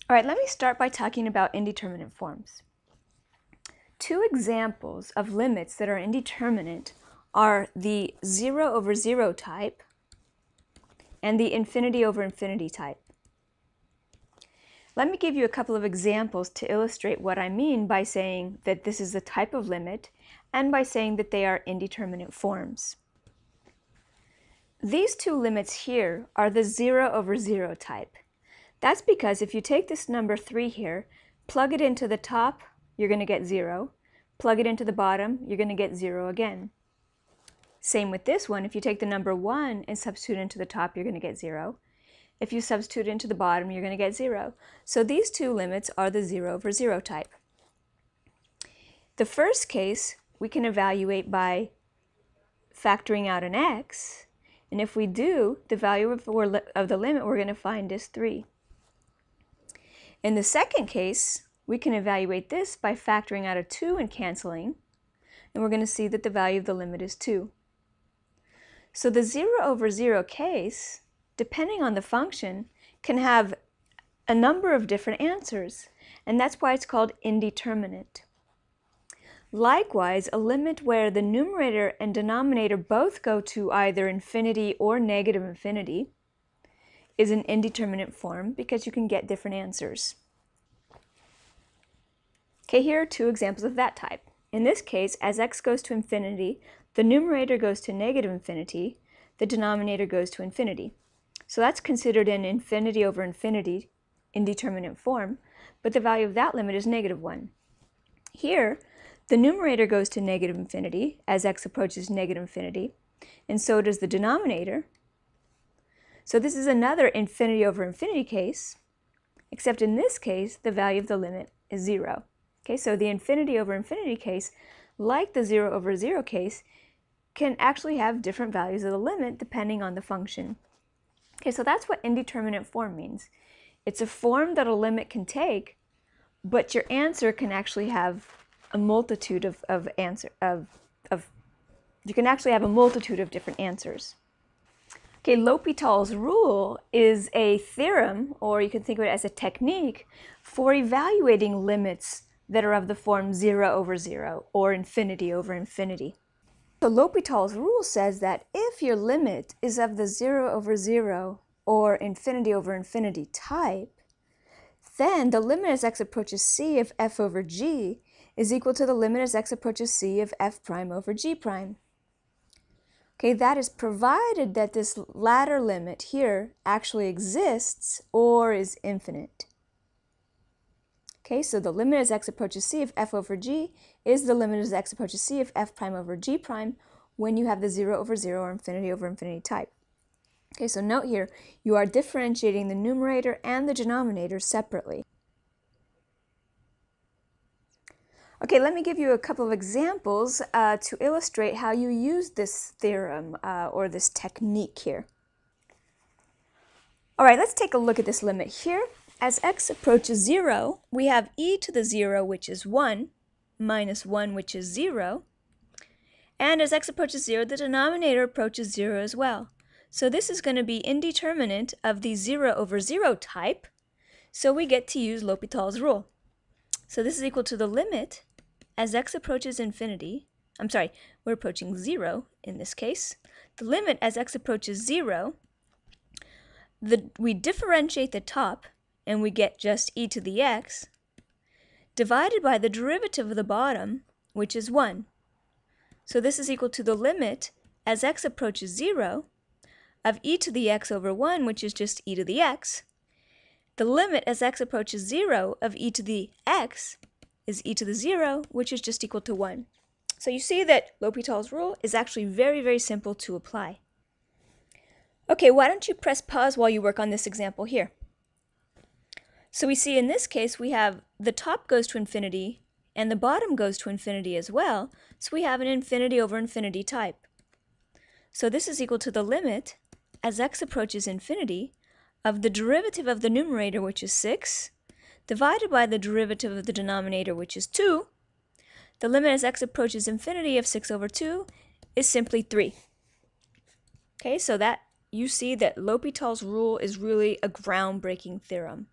All right, let me start by talking about indeterminate forms. Two examples of limits that are indeterminate are the 0 over 0 type and the infinity over infinity type. Let me give you a couple of examples to illustrate what I mean by saying that this is a type of limit and by saying that they are indeterminate forms. These two limits here are the 0 over 0 type. That's because if you take this number 3 here, plug it into the top, you're going to get 0. Plug it into the bottom, you're going to get 0 again. Same with this one. If you take the number 1 and substitute into the top, you're going to get 0. If you substitute into the bottom, you're going to get 0. So these two limits are the 0 over 0 type. The first case we can evaluate by factoring out an x, and if we do, the value of the limit we're going to find is 3. In the second case, we can evaluate this by factoring out a 2 and canceling, and we're going to see that the value of the limit is 2. So the 0 over 0 case, depending on the function, can have a number of different answers, and that's why it's called indeterminate. Likewise, a limit where the numerator and denominator both go to either infinity or negative infinity is an indeterminate form because you can get different answers. Okay, here are two examples of that type. In this case, as x goes to infinity, the numerator goes to negative infinity, the denominator goes to infinity. So that's considered an infinity over infinity indeterminate form, but the value of that limit is -1. Here, the numerator goes to negative infinity as x approaches negative infinity, and so does the denominator. So this is another infinity over infinity case, except in this case, the value of the limit is 0. Okay, so the infinity over infinity case, like the 0 over 0 case, can actually have different values of the limit depending on the function. Okay, so that's what indeterminate form means. It's a form that a limit can take, but your answer can actually have a multitude of different answers. Okay, L'Hopital's rule is a theorem, or you can think of it as a technique, for evaluating limits that are of the form 0 over 0 or infinity over infinity. So L'Hopital's rule says that if your limit is of the 0 over 0 or infinity over infinity type, then the limit as x approaches c of f over g is equal to the limit as x approaches c of f prime over g prime. Okay, that is provided that this latter limit here actually exists or is infinite. Okay, so the limit as x approaches c of f over g is the limit as x approaches c of f prime over g prime when you have the 0 over 0 or infinity over infinity type. Okay, so note here, you are differentiating the numerator and the denominator separately. Okay, let me give you a couple of examples to illustrate how you use this theorem or this technique here. All right, let's take a look at this limit here. As x approaches 0, we have e to the 0, which is 1, minus 1, which is 0. And as x approaches 0, the denominator approaches 0 as well. So this is going to be indeterminate of the 0 over 0 type, so we get to use L'Hopital's rule. So this is equal to the limit as x approaches infinity. We're approaching 0 in this case. The limit as x approaches 0, we differentiate the top, and we get just e to the x, divided by the derivative of the bottom, which is 1. So this is equal to the limit as x approaches 0 of e to the x over 1, which is just e to the x. The limit as x approaches 0 of e to the x is e to the 0, which is just equal to 1. So you see that L'Hopital's rule is actually very, very simple to apply. Okay, why don't you press pause while you work on this example here. So we see in this case we have the top goes to infinity and the bottom goes to infinity as well, so we have an infinity over infinity type. So this is equal to the limit as x approaches infinity of the derivative of the numerator, which is 6, divided by the derivative of the denominator, which is 2. The limit as x approaches infinity of 6 over 2 is simply 3. Okay, so that you see that L'Hopital's rule is really a groundbreaking theorem.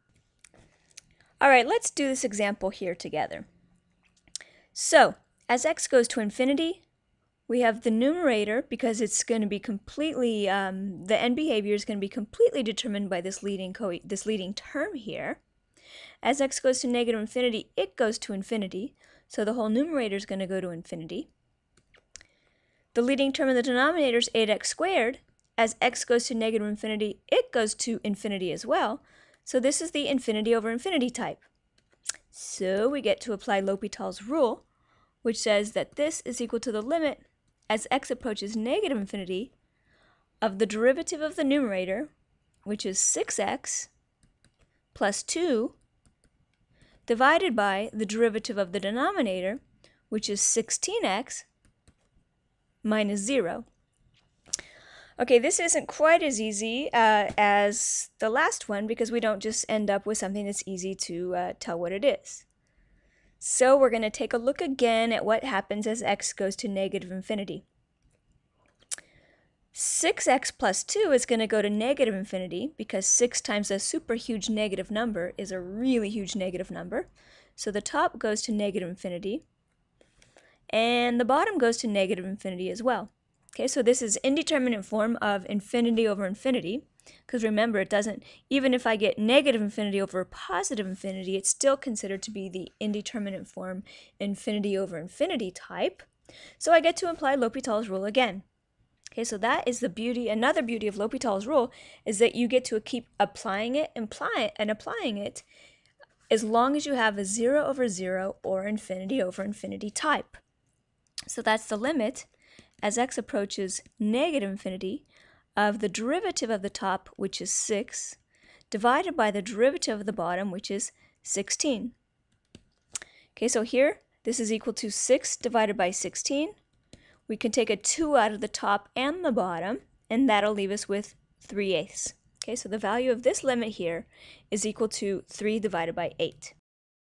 All right, let's do this example here together. So, as x goes to infinity, we have the numerator, because it's going to be completely, the end behavior is going to be completely determined by this leading term here. As x goes to negative infinity, it goes to infinity, so the whole numerator is going to go to infinity. The leading term in the denominator is 8x squared. As x goes to negative infinity, it goes to infinity as well, so this is the infinity over infinity type. So we get to apply L'Hopital's rule, which says that this is equal to the limit as x approaches negative infinity of the derivative of the numerator, which is 6x plus 2, divided by the derivative of the denominator, which is 16x minus 0. Okay, this isn't quite as easy as the last one, because we don't just end up with something that's easy to tell what it is. So we're going to take a look again at what happens as x goes to negative infinity. 6x plus 2 is going to go to negative infinity, because 6 times a super huge negative number is a really huge negative number. So the top goes to negative infinity, and the bottom goes to negative infinity as well. Okay, so this is indeterminate form of infinity over infinity, because remember, it doesn't, even if I get negative infinity over positive infinity, it's still considered to be the indeterminate form infinity over infinity type. So I get to apply L'Hopital's rule again. Okay, so that is the beauty, another beauty of L'Hopital's rule, is that you get to keep applying it and applying it as long as you have a 0 over 0 or infinity over infinity type. So that's the limit as x approaches negative infinity of the derivative of the top, which is 6, divided by the derivative of the bottom, which is 16. Okay, so here, this is equal to 6 divided by 16. We can take a 2 out of the top and the bottom, and that'll leave us with 3/8. Okay, so the value of this limit here is equal to 3 divided by 8.